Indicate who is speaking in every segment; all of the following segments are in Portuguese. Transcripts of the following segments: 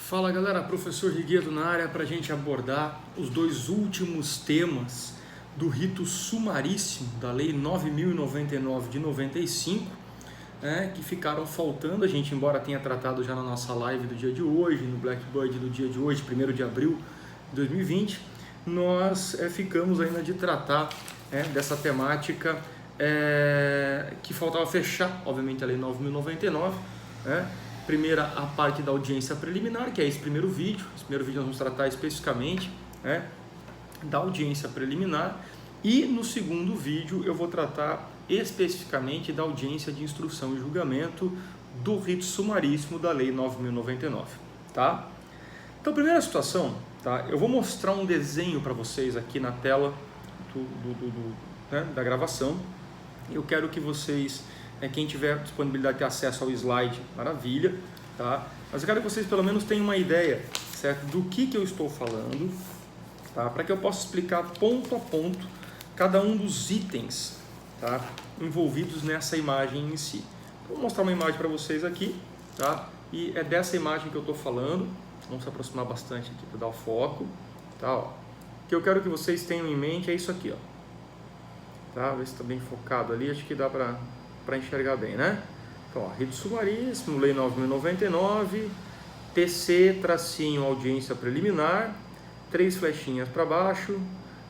Speaker 1: Fala galera, professor Riguedo na área para a gente abordar os dois últimos temas do rito sumaríssimo da Lei 9.099 de 95, que ficaram faltando. A gente, embora tenha tratado já na nossa live do dia de hoje, no Blackbird do dia de hoje, 1º de abril de 2020, nós ficamos ainda de tratar dessa temática que faltava fechar, obviamente, a Lei 9.099, Primeira, a parte da audiência preliminar, que é esse primeiro vídeo. Esse primeiro vídeo nós vamos tratar especificamente da audiência preliminar. E no segundo vídeo eu vou tratar especificamente da audiência de instrução e julgamento do rito sumaríssimo da Lei 9.099. Tá? Então, primeira situação, tá? Eu vou mostrar um desenho para vocês aqui na tela da gravação. Eu quero que vocês... quem tiver disponibilidade de ter acesso ao slide, maravilha, tá? Mas eu quero que vocês pelo menos tenham uma ideia, certo? Do que eu estou falando, tá? Para que eu possa explicar ponto a ponto cada um dos itens, tá? Envolvidos nessa imagem em si. Vou mostrar uma imagem para vocês aqui, tá? E é dessa imagem que eu estou falando. Vamos se aproximar bastante aqui para dar o foco, tá? Ó. O que eu quero que vocês tenham em mente é isso aqui, ó. Tá? Ver se está bem focado ali, acho que dá para enxergar bem, né? Então, ó, rito sumaríssimo, Lei 9.099, TC, tracinho, audiência preliminar, 3 flechinhas para baixo,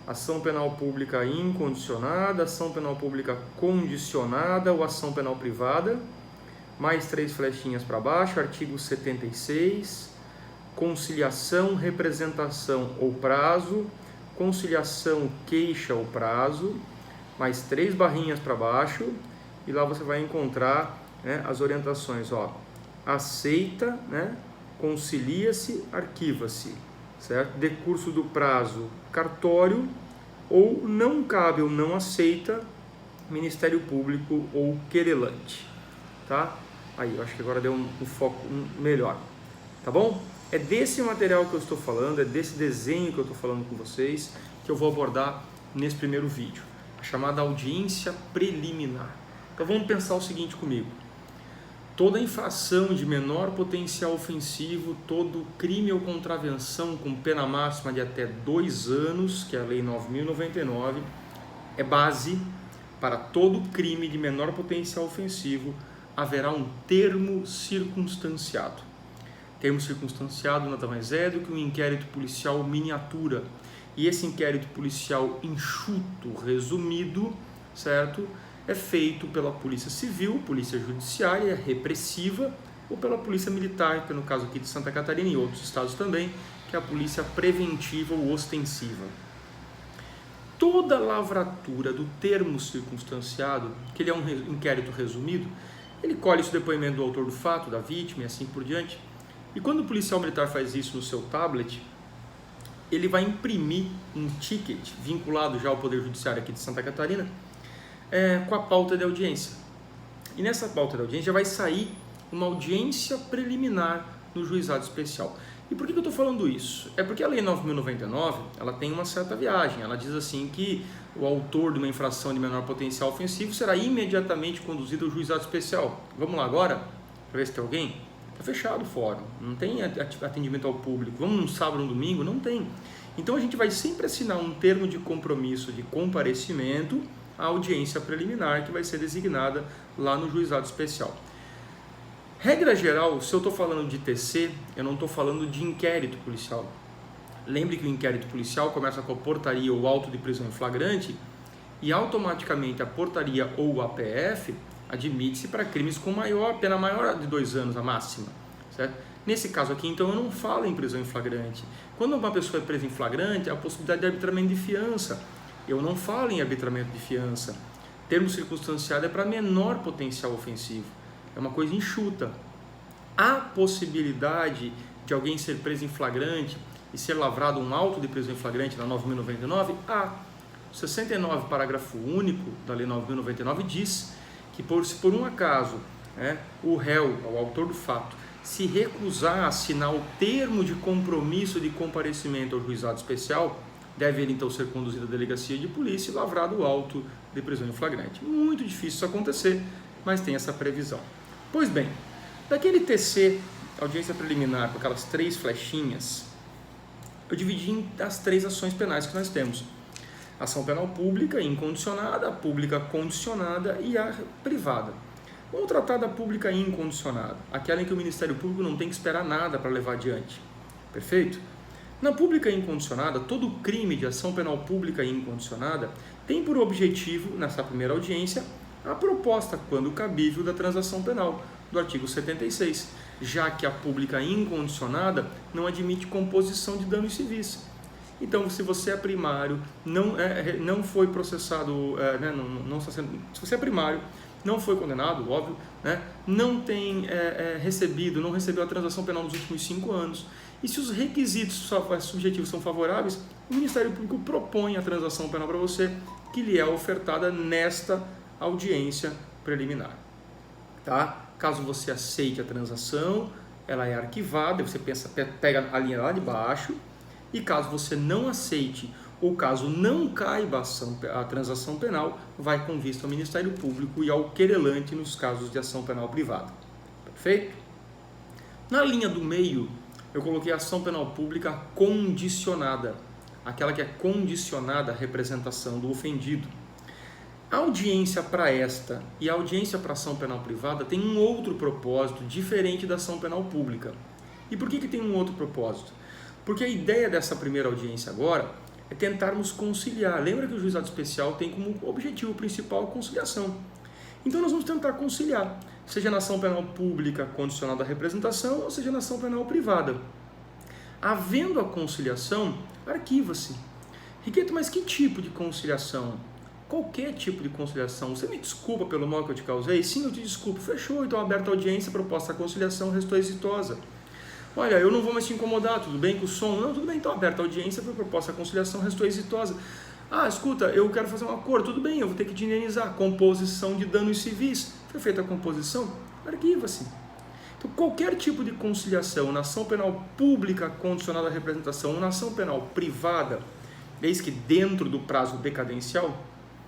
Speaker 1: ação penal pública incondicionada, ação penal pública condicionada ou ação penal privada, mais 3 flechinhas para baixo, artigo 76, conciliação, representação ou prazo, conciliação, queixa ou prazo, mais 3 barrinhas para baixo. E lá você vai encontrar as orientações, ó, aceita, concilia-se, arquiva-se, certo? Decurso do prazo, cartório, ou não cabe ou não aceita, Ministério Público ou querelante, tá? Aí, eu acho que agora deu um foco melhor, tá bom? É desse material que eu estou falando, é desse desenho que eu estou falando com vocês, que eu vou abordar nesse primeiro vídeo, a chamada audiência preliminar. Então vamos pensar o seguinte comigo: toda infração de menor potencial ofensivo, todo crime ou contravenção com pena máxima de até 2 anos, que é a Lei 9.099, é base para todo crime de menor potencial ofensivo, haverá um termo circunstanciado. Termo circunstanciado nada mais é do que um inquérito policial miniatura. E esse inquérito policial enxuto, resumido, certo? É feito pela Polícia Civil, Polícia Judiciária, repressiva, ou pela Polícia Militar, que no caso aqui de Santa Catarina e em outros estados também, que é a Polícia Preventiva ou Ostensiva. Toda lavratura do termo circunstanciado, que ele é um inquérito resumido, ele colhe esse depoimento do autor do fato, da vítima e assim por diante. E quando o policial militar faz isso no seu tablet, ele vai imprimir um ticket vinculado já ao Poder Judiciário aqui de Santa Catarina, com a pauta de audiência. E nessa pauta de audiência já vai sair uma audiência preliminar no juizado especial. E por que eu estou falando isso? É porque a Lei 9.099 ela tem uma certa viagem. Ela diz assim que o autor de uma infração de menor potencial ofensivo será imediatamente conduzido ao juizado especial. Vamos lá agora, para ver se tem alguém? Está fechado o fórum, não tem atendimento ao público. Vamos num sábado ou domingo? Não tem. Então a gente vai sempre assinar um termo de compromisso de comparecimento à audiência preliminar, que vai ser designada lá no juizado especial. Regra geral, se eu estou falando de TC, eu não estou falando de inquérito policial. Lembre que o inquérito policial começa com a portaria ou auto de prisão em flagrante e automaticamente a portaria ou a PF admite-se para crimes com pena maior de 2 anos a máxima, certo? Nesse caso aqui, então, eu não falo em prisão em flagrante. Quando uma pessoa é presa em flagrante, há a possibilidade de arbitramento de fiança. Eu não falo em arbitramento de fiança. Termo circunstanciado é para menor potencial ofensivo. É uma coisa enxuta. Há possibilidade de alguém ser preso em flagrante e ser lavrado um auto de prisão em flagrante na 9.099? Há. O 69, parágrafo único da Lei 9.099 diz que se por um acaso o réu, o autor do fato, se recusar a assinar o termo de compromisso de comparecimento ao juizado especial, deve ele então ser conduzido à delegacia de polícia e lavrado o auto de prisão em flagrante. Muito difícil isso acontecer, mas tem essa previsão. Pois bem, daquele TC audiência preliminar com aquelas 3 flechinhas, eu dividi em as 3 ações penais que nós temos. Ação penal pública incondicionada, a pública condicionada e a privada. Vamos tratar da pública incondicionada, aquela em que o Ministério Público não tem que esperar nada para levar adiante. Perfeito? Na pública incondicionada, todo crime de ação penal pública incondicionada tem por objetivo, nessa primeira audiência, a proposta, quando cabível, da transação penal, do artigo 76, já que a pública incondicionada não admite composição de danos civis. Então, se você é primário, não foi processado, se você é primário, não foi condenado, óbvio, né, não tem não recebeu a transação penal nos últimos 5 anos, e se os requisitos subjetivos são favoráveis, o Ministério Público propõe a transação penal para você, que lhe é ofertada nesta audiência preliminar. Tá? Caso você aceite a transação, ela é arquivada, você pega a linha lá de baixo, e caso você não aceite, ou caso não caiba a transação penal, vai com vista ao Ministério Público e ao querelante nos casos de ação penal privada. Perfeito? Na linha do meio, eu coloquei a ação penal pública condicionada, aquela que é condicionada à representação do ofendido. A audiência para esta e a audiência para ação penal privada tem um outro propósito diferente da ação penal pública. E por que tem um outro propósito? Porque a ideia dessa primeira audiência agora é tentarmos conciliar. Lembra que o juizado especial tem como objetivo principal a conciliação. Então nós vamos tentar conciliar, seja na ação penal pública condicionada à representação, ou seja na ação penal privada. Havendo a conciliação, arquiva-se. Riqueto, mas que tipo de conciliação? Qualquer tipo de conciliação. Você me desculpa pelo mal que eu te causei? Sim, eu te desculpo. Fechou, então aberta a audiência, proposta a conciliação restou exitosa. Olha, eu não vou mais te incomodar, tudo bem com o som? Não, tudo bem, então aberta a audiência, foi proposta a conciliação restou exitosa. Ah, escuta, eu quero fazer um acordo, tudo bem, eu vou ter que te indenizar. Composição de danos civis. Foi feita a composição? Arquiva-se. Então, qualquer tipo de conciliação na ação penal pública condicionada à representação ou na ação penal privada, desde que dentro do prazo decadencial,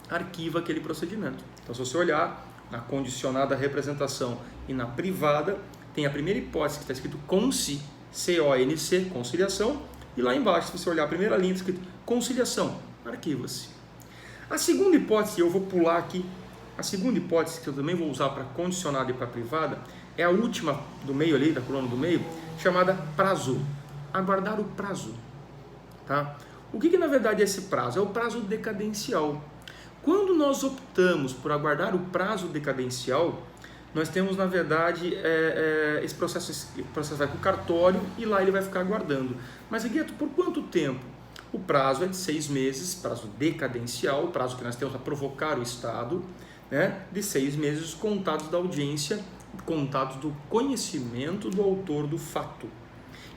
Speaker 1: arquiva aquele procedimento. Então, se você olhar na condicionada à representação e na privada, tem a primeira hipótese que está escrito conci, C-O-N-C, conciliação, e lá embaixo, se você olhar a primeira linha, está escrito conciliação, arquiva-se. A segunda hipótese, eu vou pular aqui, a segunda hipótese que eu também vou usar para condicionada e para privada, é a última do meio ali, da coluna do meio, chamada prazo. Aguardar o prazo. Tá? O que na verdade é esse prazo? É o prazo decadencial. Quando nós optamos por aguardar o prazo decadencial, nós temos na verdade esse processo vai para o cartório e lá ele vai ficar aguardando. Mas, Gueto, por quanto tempo? O prazo é de 6 meses, prazo decadencial, o prazo que nós temos para provocar o Estado, né, de 6 meses contados da audiência, contados do conhecimento do autor do fato.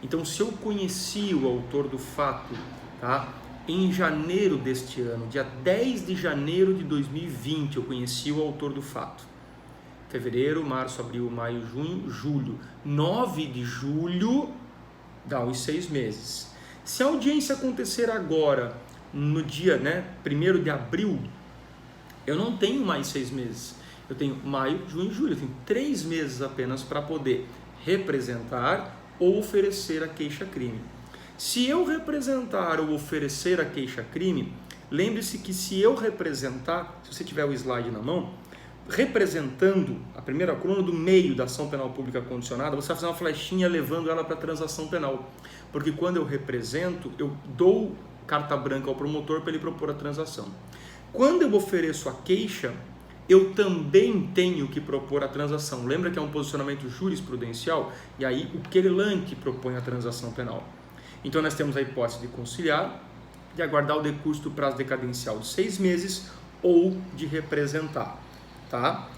Speaker 1: Então, se eu conheci o autor do fato, tá, em janeiro deste ano, dia 10 de janeiro de 2020, eu conheci o autor do fato. Fevereiro, março, abril, maio, junho, julho. 9 de julho dá os 6 meses. Se a audiência acontecer agora, no dia 1º de abril, eu não tenho mais 6 meses. Eu tenho maio, junho e julho. Eu tenho 3 meses apenas para poder representar ou oferecer a queixa-crime. Se eu representar ou oferecer a queixa-crime, lembre-se que se eu representar, se você tiver o slide na mão, representando a primeira coluna do meio da ação penal pública condicionada, você vai fazer uma flechinha levando ela para a transação penal. Porque quando eu represento, eu dou carta branca ao promotor para ele propor a transação. Quando eu ofereço a queixa, eu também tenho que propor a transação. Lembra que é um posicionamento jurisprudencial? E aí o querelante propõe a transação penal. Então nós temos a hipótese de conciliar, de aguardar o decurso do prazo decadencial de 6 meses ou de representar. Tá?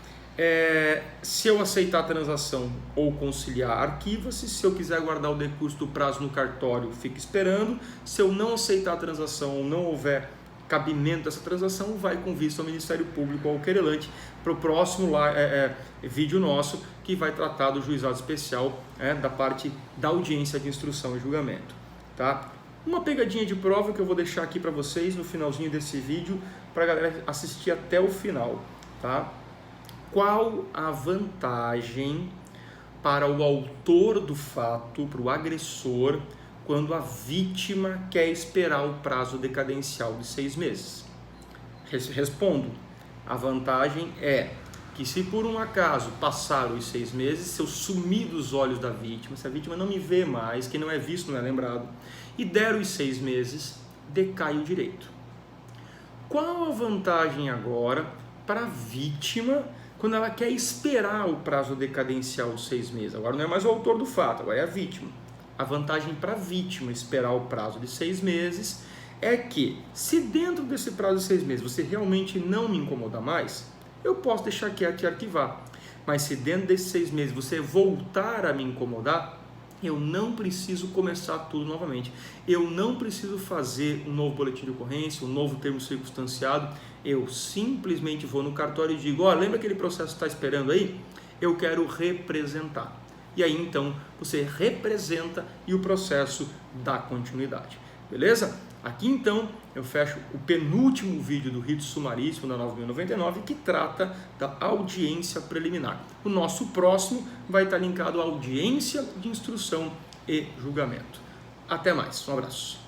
Speaker 1: Se eu aceitar a transação ou conciliar, arquiva-se. Se eu quiser guardar o decurso do prazo no cartório, fica esperando. Se eu não aceitar a transação ou não houver cabimento dessa transação, vai com vista ao Ministério Público ou ao querelante para o próximo vídeo nosso, que vai tratar do juizado especial, da parte da audiência de instrução e julgamento. Tá? Uma pegadinha de prova que eu vou deixar aqui para vocês no finalzinho desse vídeo, para a galera assistir até o final. Tá? Qual a vantagem para o autor do fato, para o agressor, quando a vítima quer esperar o prazo decadencial de 6 meses? Respondo, a vantagem é que se por um acaso passaram os 6 meses, se eu sumir dos olhos da vítima, se a vítima não me vê mais, quem não é visto não é lembrado, e der os 6 meses, decai o direito. Qual a vantagem agora para a vítima quando ela quer esperar o prazo decadencial de 6 meses? Agora não é mais o autor do fato, agora é a vítima. A vantagem para a vítima esperar o prazo de 6 meses é que, se dentro desse prazo de 6 meses você realmente não me incomoda mais, eu posso deixar quieto e arquivar. Mas se dentro desses 6 meses você voltar a me incomodar, eu não preciso começar tudo novamente. Eu não preciso fazer um novo boletim de ocorrência, um novo termo circunstanciado. Eu simplesmente vou no cartório e digo, lembra aquele processo que está esperando aí? Eu quero representar. E aí então você representa e o processo dá continuidade. Beleza? Aqui então eu fecho o penúltimo vídeo do rito sumaríssimo da 9.099 que trata da audiência preliminar. O nosso próximo vai estar linkado à audiência de instrução e julgamento. Até mais, um abraço.